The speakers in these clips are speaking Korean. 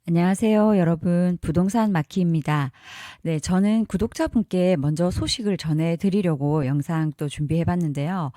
안녕하세요, 여러분. 부동산 마키입니다. 네, 저는 구독자분께 먼저 소식을 전해드리려고 영상 또 준비해봤는데요.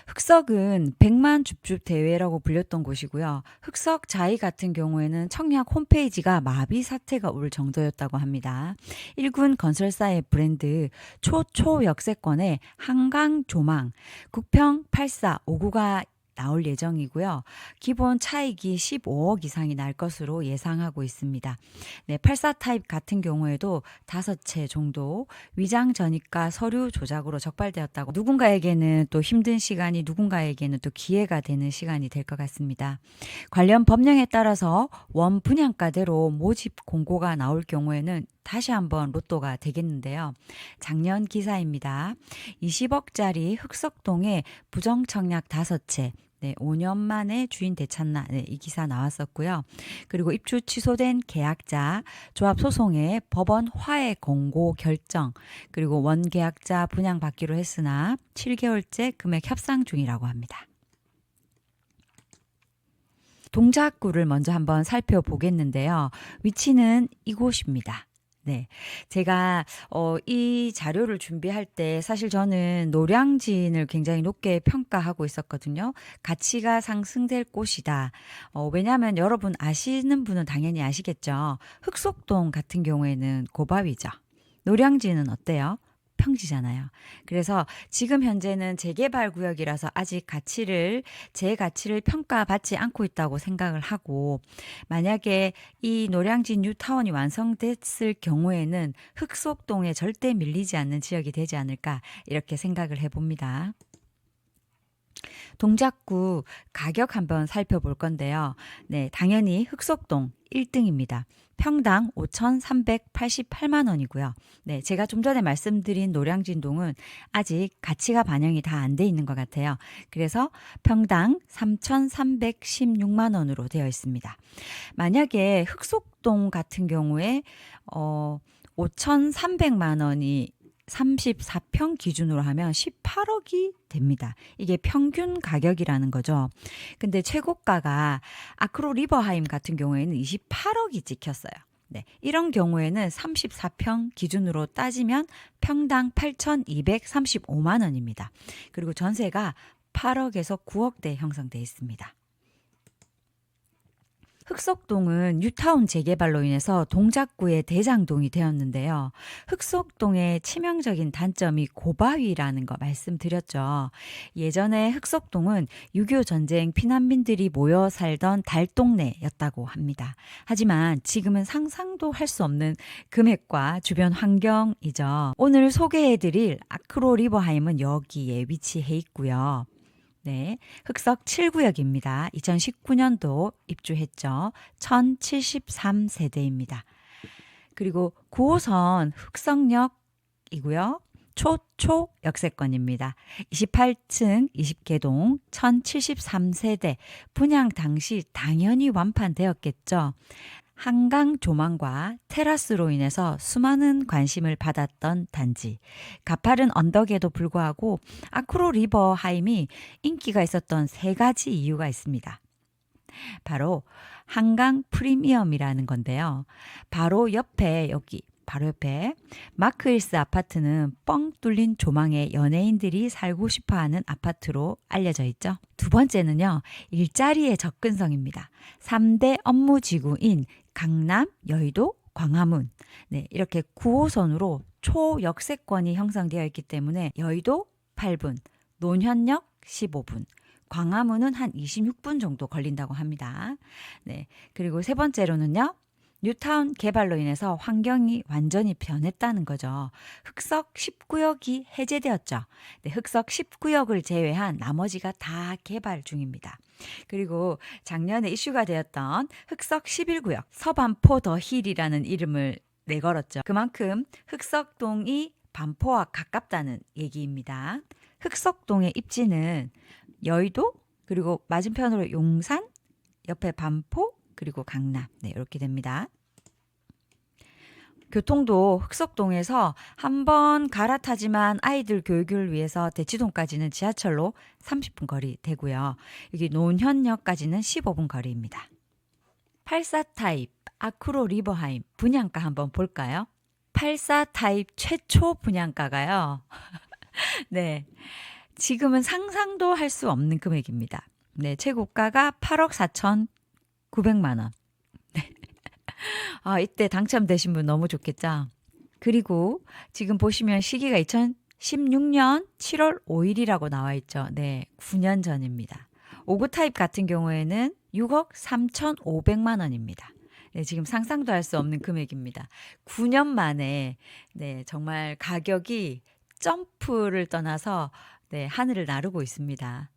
흑석은 100만 줍줍 대회라고 불렸던 곳이고요. 흑석 자이 같은 경우에는 청약 홈페이지가 마비 사태가 올 정도였다고 합니다. 1군 건설사의 브랜드 초초 역세권의 한강 조망, 국평 84, 5구가 나올 예정이고요. 기본 차익이 15억 이상이 날 것으로 예상하고 있습니다. 네, 84 타입 같은 경우에도 5채 정도 위장 전입과 서류 조작으로 적발되었다고, 누군가에게는 또 힘든 시간이, 누군가에게는 또 기회가 되는 시간이 될 것 같습니다. 관련 법령에 따라서 원 분양가대로 모집 공고가 나올 경우에는 다시 한번 로또가 되겠는데요. 작년 기사입니다. 20억짜리 흑석동에 부정청약 5채, 네, 5년 만에 주인 되찾나, 네, 이 기사 나왔었고요. 그리고 입주 취소된 계약자, 조합 소송에 법원 화해 공고 결정, 그리고 원계약자 분양받기로 했으나 7개월째 금액 협상 중이라고 합니다. 동작구를 먼저 한번 살펴보겠는데요. 위치는 이곳입니다. 네. 제가 이 자료를 준비할 때 사실 저는 노량진을 굉장히 높게 평가하고 있었거든요. 가치가 상승될 곳이다. 왜냐하면 여러분 아시는 분은 당연히 아시겠죠. 흑석동 같은 경우에는 고바위죠. 노량진은 어때요? 평지잖아요. 그래서 지금 현재는 재개발 구역이라서 아직 제 가치를 평가받지 않고 있다고 생각을 하고, 만약에 이 노량진 뉴타운이 완성됐을 경우에는 흑석동에 절대 밀리지 않는 지역이 되지 않을까, 이렇게 생각을 해봅니다. 동작구 가격 한번 살펴볼 건데요. 네, 당연히 흑석동 1등입니다. 평당 5,388만 원이고요. 네, 제가 좀 전에 말씀드린 노량진동은 아직 가치가 반영이 다 안 돼 있는 것 같아요. 그래서 평당 3,316만 원으로 되어 있습니다. 만약에 흑석동 같은 경우에 5,300만 원이 34평 기준으로 하면 18억이 됩니다. 이게 평균 가격이라는 거죠. 근데 최고가가 아크로 리버하임 같은 경우에는 28억이 찍혔어요. 네, 이런 경우에는 34평 기준으로 따지면 평당 8,235만 원입니다. 그리고 전세가 8억에서 9억대 형성돼 있습니다. 흑석동은 뉴타운 재개발로 인해서 동작구의 대장동이 되었는데요. 흑석동의 치명적인 단점이 고바위라는 거 말씀드렸죠. 예전에 흑석동은 6.25 전쟁 피난민들이 모여 살던 달동네였다고 합니다. 하지만 지금은 상상도 할 수 없는 금액과 주변 환경이죠. 오늘 소개해드릴 아크로 리버하임은 여기에 위치해 있고요. 네, 흑석 7구역입니다. 2019년도 입주했죠. 1073세대입니다. 그리고 9호선 흑석역이고요. 초초 역세권입니다. 28층 20개동 1073세대. 분양 당시 당연히 완판되었겠죠. 한강 조망과 테라스로 인해서 수많은 관심을 받았던 단지. 가파른 언덕에도 불구하고 아크로 리버 하임이 인기가 있었던 3가지 이유가 있습니다. 바로 한강 프리미엄이라는 건데요. 바로 옆에 마크힐스 아파트는 뻥 뚫린 조망에 연예인들이 살고 싶어하는 아파트로 알려져 있죠. 두 번째는요, 일자리의 접근성입니다. 3대 업무지구인 강남, 여의도, 광화문, 네, 이렇게 9호선으로 초역세권이 형성되어 있기 때문에 여의도 8분, 논현역 15분, 광화문은 한 26분 정도 걸린다고 합니다. 네, 그리고 세 번째로는요, 뉴타운 개발로 인해서 환경이 완전히 변했다는 거죠. 흑석 10구역이 해제되었죠. 네, 흑석 10구역을 제외한 나머지가 다 개발 중입니다. 그리고 작년에 이슈가 되었던 흑석 11구역, 서반포 더 힐이라는 이름을 내걸었죠. 그만큼 흑석동이 반포와 가깝다는 얘기입니다. 흑석동의 입지는 여의도, 그리고 맞은편으로 용산, 옆에 반포, 그리고 강남, 네, 이렇게 됩니다. 교통도 흑석동에서 한번 갈아타지만 아이들 교육을 위해서 대치동까지는 지하철로 30분 거리 되고요. 여기 논현역까지는 15분 거리입니다. 84 타입 아크로 리버하임 분양가 한번 볼까요? 84 타입 최초 분양가가요. 네. 지금은 상상도 할 수 없는 금액입니다. 네, 최고가가 8억 4,900만 원. 이때 당첨되신 분 너무 좋겠죠? 그리고 지금 보시면 시기가 2016년 7월 5일이라고 나와 있죠. 네, 9년 전입니다. 59 타입 같은 경우에는 6억 3,500만 원입니다. 네, 지금 상상도 할 수 없는 금액입니다. 9년 만에 네, 정말 가격이 점프를 떠나서 네, 하늘을 나르고 있습니다.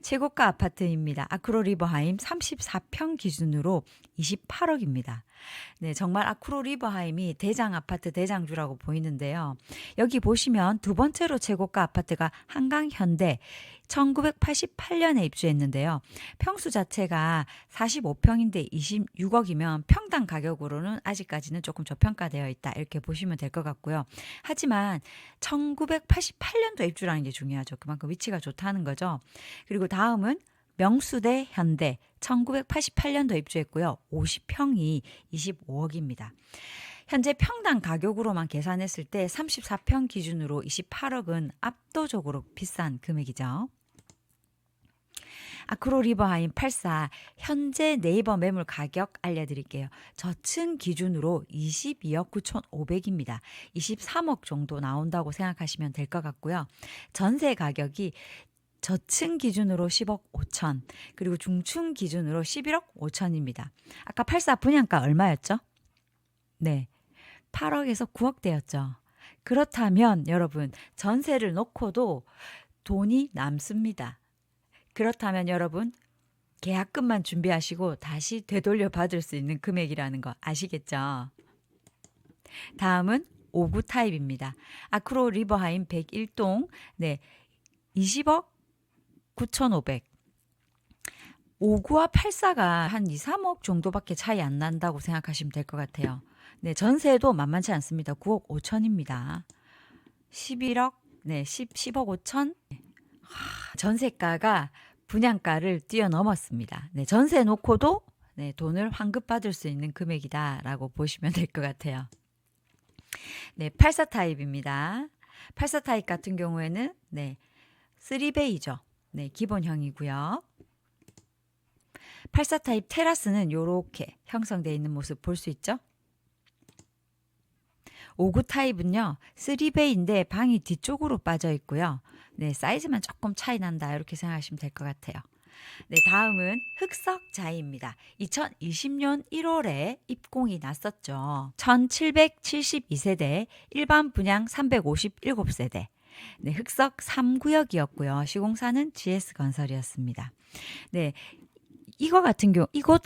최고가 아파트입니다. 아크로 리버하임 34평 기준으로 28억입니다. 네, 정말 아크로 리버하임이 대장 아파트 대장주라고 보이는데요. 여기 보시면 두 번째로 최고가 아파트가 한강현대 1988년에 입주했는데요. 평수 자체가 45평인데 26억이면 평당 가격으로는 아직까지는 조금 저평가되어 있다. 이렇게 보시면 될 것 같고요. 하지만 1988년도 입주라는 게 중요하죠. 그만큼 위치가 좋다는 거죠. 그리고 다음은 명수대 현대 1988년도 입주했고요. 50평이 25억입니다. 현재 평당 가격으로만 계산했을 때 34평 기준으로 28억은 압도적으로 비싼 금액이죠. 아크로 리버하임 84 현재 네이버 매물 가격 알려드릴게요. 저층 기준으로 22억 9,500입니다. 23억 정도 나온다고 생각하시면 될 것 같고요. 전세 가격이 저층 기준으로 10억 5천, 그리고 중층 기준으로 11억 5천입니다. 아까 84 분양가 얼마였죠? 네, 8억에서 9억대였죠. 그렇다면 여러분 전세를 놓고도 돈이 남습니다. 그렇다면 여러분 계약금만 준비하시고 다시 되돌려 받을 수 있는 금액이라는 거 아시겠죠? 다음은 59 타입입니다. 아크로 리버하임 101동 네, 20억 9,500. 59와 84가 한 2, 3억 정도밖에 차이 안 난다고 생각하시면 될 것 같아요. 네, 전세도 만만치 않습니다. 9억 5천입니다. 11억, 네, 10억 5천. 전세가가 분양가를 뛰어넘었습니다. 네, 전세 놓고도 네, 돈을 환급받을 수 있는 금액이다라고 보시면 될 것 같아요. 네, 84 타입입니다. 84 타입 같은 경우에는 네, 3베이죠. 네, 기본형이고요. 84 타입 테라스는 이렇게 형성되어 있는 모습 볼 수 있죠? 59 타입은요. 3베이인데 방이 뒤쪽으로 빠져 있고요. 네, 사이즈만 조금 차이 난다 이렇게 생각하시면 될 것 같아요. 네, 다음은 흑석자이입니다. 2020년 1월에 입공이 났었죠. 1772세대, 일반 분양 357세대. 네, 흑석 3구역이었고요. 시공사는 GS건설이었습니다. 네, 이곳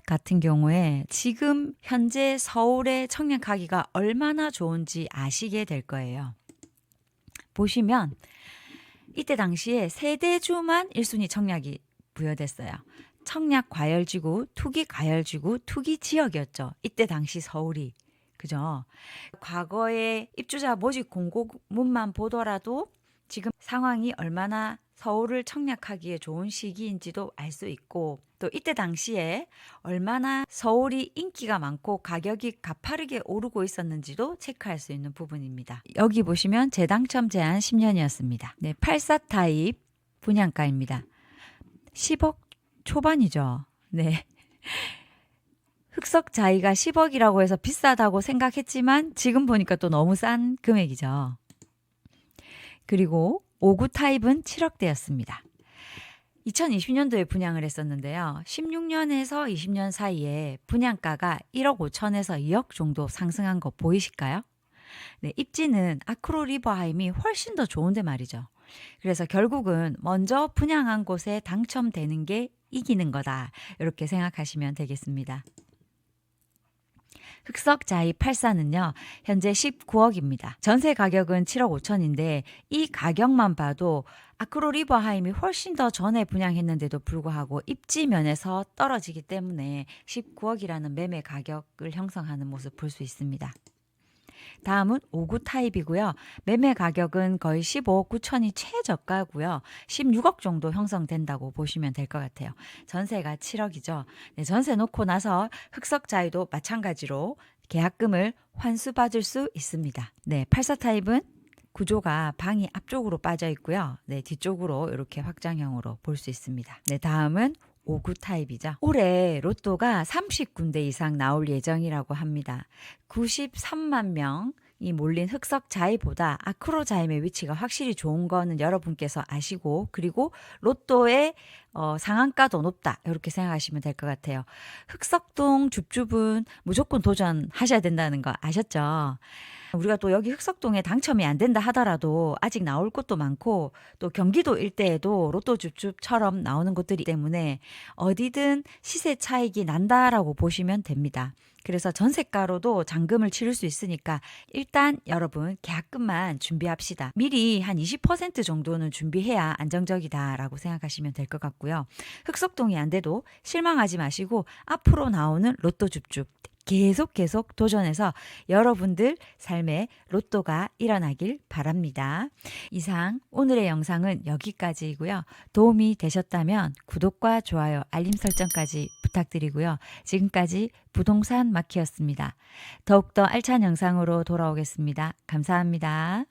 같은 경우에 지금 현재 서울의 청약 가기가 얼마나 좋은지 아시게 될 거예요. 보시면 이때 당시에 세대주만 1순위 청약이 부여됐어요. 청약 과열지구, 투기 과열지구, 투기 지역이었죠. 이때 당시 서울이. 그죠? 과거의 입주자 모집 공고문만 보더라도 지금 상황이 얼마나 서울을 청약하기에 좋은 시기인지도 알 수 있고, 또 이때 당시에 얼마나 서울이 인기가 많고 가격이 가파르게 오르고 있었는지도 체크할 수 있는 부분입니다. 여기 보시면 재당첨 제한 10년이었습니다. 네, 84 타입 분양가입니다. 10억 초반이죠. 네. 흑석 자이가 10억이라고 해서 비싸다고 생각했지만 지금 보니까 또 너무 싼 금액이죠. 그리고 59 타입은 7억대였습니다. 2020년도에 분양을 했었는데요. 16년에서 20년 사이에 분양가가 1억 5천에서 2억 정도 상승한 거 보이실까요? 네, 입지는 아크로 리버하임이 훨씬 더 좋은데 말이죠. 그래서 결국은 먼저 분양한 곳에 당첨되는 게 이기는 거다. 이렇게 생각하시면 되겠습니다. 흑석자이 84는요. 현재 19억입니다. 전세 가격은 7억 5천인데 이 가격만 봐도 아크로 리버하임이 훨씬 더 전에 분양했는데도 불구하고 입지 면에서 떨어지기 때문에 19억이라는 매매 가격을 형성하는 모습 볼 수 있습니다. 다음은 5구 타입이고요. 매매 가격은 거의 15억 9천이 최저가고요. 16억 정도 형성된다고 보시면 될 것 같아요. 전세가 7억이죠. 네, 전세 놓고 나서 흑석자유도 마찬가지로 계약금을 환수받을 수 있습니다. 네, 84 타입은 구조가 방이 앞쪽으로 빠져 있고요. 네, 뒤쪽으로 이렇게 확장형으로 볼 수 있습니다. 네, 다음은 5구 타입이죠. 올해 로또가 30군데 이상 나올 예정이라고 합니다. 93만 명이 몰린 흑석자이보다 아크로자임의 위치가 확실히 좋은 거는 여러분께서 아시고, 그리고 로또의 상한가도 높다, 이렇게 생각하시면 될 것 같아요. 흑석동 줍줍은 무조건 도전하셔야 된다는 거 아셨죠? 우리가 또 여기 흑석동에 당첨이 안 된다 하더라도 아직 나올 곳도 많고, 또 경기도 일대에도 로또 줍줍처럼 나오는 곳들이 때문에 어디든 시세 차익이 난다라고 보시면 됩니다. 그래서 전세가로도 잔금을 치를 수 있으니까 일단 여러분 계약금만 준비합시다. 미리 한 20% 정도는 준비해야 안정적이다라고 생각하시면 될 것 같고요. 흑석동이 안 돼도 실망하지 마시고 앞으로 나오는 로또 줍줍 계속 도전해서 여러분들 삶에 로또가 일어나길 바랍니다. 이상 오늘의 영상은 여기까지이고요. 도움이 되셨다면 구독과 좋아요, 알림 설정까지 부탁드리고요. 지금까지 부동산 마키였습니다. 더욱더 알찬 영상으로 돌아오겠습니다. 감사합니다.